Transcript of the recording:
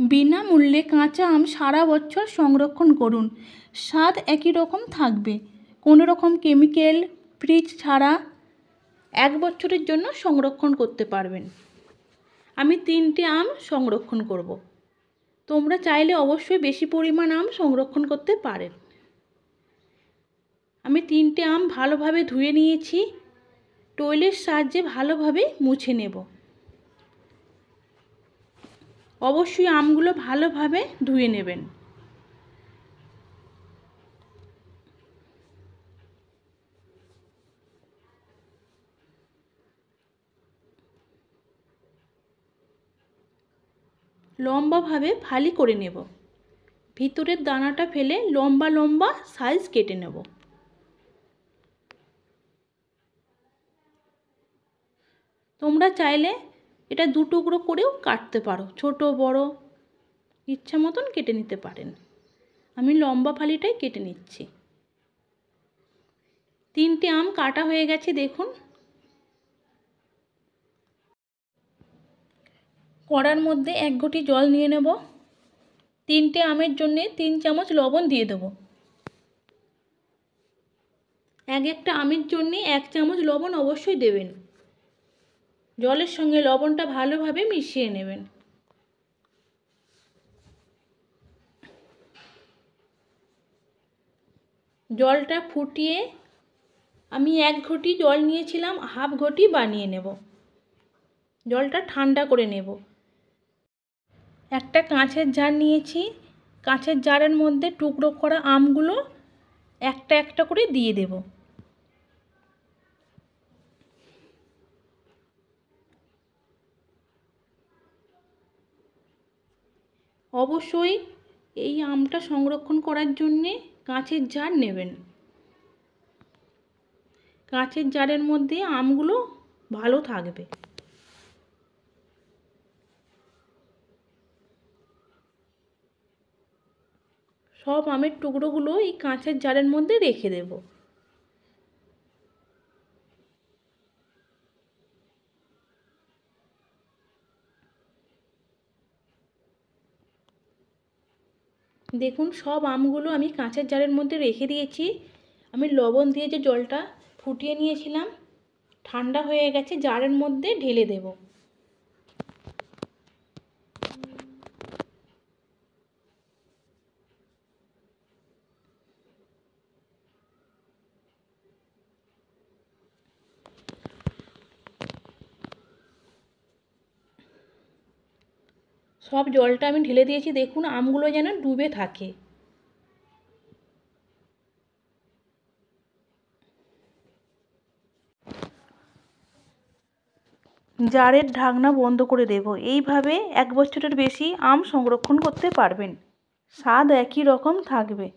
বিনামূল্যে কাঁচা আম সারা বছর সংরক্ষণ করুন। স্বাদ একই রকম থাকবে, কোনো রকম কেমিক্যাল, ফ্রিজ ছাড়া 1 বছরের জন্য সংরক্ষণ করতে পারবেন। আমি 3টে আম সংরক্ষণ করব। তোমরা চাইলে অবশ্যই বেশি পরিমাণ আম সংরক্ষণ করতে পারেন। আমি 3টে আম ভালোভাবে ধুয়ে নিয়েছি। টয়লের সাহায্যে ভালোভাবে মুছে নেব। অবশ্যই আমগুলো ভালোভাবে ধুয়ে নেবেন। লম্বাভাবে ফালি করে নেব। ভিতরের দানাটা ফেলে লম্বা লম্বা সাইজ কেটে নেব। তোমরা চাইলে এটা 2 টুকরো করেও কাটতে পারো, ছোট বড় ইচ্ছা মতন কেটে নিতে পারেন। আমি লম্বা ফালিটাই কেটে নিচ্ছি। 3টে আম কাটা হয়ে গেছে, দেখুন। কড়ার মধ্যে 1 ঘটি জল নিয়ে নেব। 3টে আমের জন্য 3 চামচ লবণ দিয়ে দেব। একটা আমের জন্য 1 চামচ লবণ অবশ্যই দেবেন। জলের সঙ্গে লবণটা ভালোভাবে মিশিয়ে নেবেন। জলটা ফুটিয়ে আমি 1 ঘটি জল নিয়েছিলাম, হাফ ঘটি বানিয়ে নেব। জলটা ঠান্ডা করে নেব। একটা কাঁচের জার নিয়েছি। কাঁচের জারের মধ্যে টুকরো করা আমগুলো একটা একটা করে দিয়ে দেব। অবশ্যই এই আমটা সংরক্ষণ করার জন্যে কাঁচের জার নেবেন। কাঁচের জারের মধ্যে আমগুলো ভালো থাকবে। সব আমের টুকরোগুলো এই কাঁচের জারের মধ্যে রেখে দেব। দেখুন, সব আমগুলো আমি কাঁচের জারের মধ্যে রেখে দিয়েছি। আমি লবণ দিয়ে যে জলটা ফুটিয়ে নিয়েছিলাম ঠান্ডা হয়ে গেছে, জারের মধ্যে ঢেলে দেব। সব জলটা আমি ঢেলে দিয়েছি, দেখুন আমগুলো যেন ডুবে থাকে। জারের ঢাকনা বন্ধ করে দেব। এইভাবে 1 বছরের বেশি আম সংরক্ষণ করতে পারবেন। স্বাদ একই রকম থাকবে।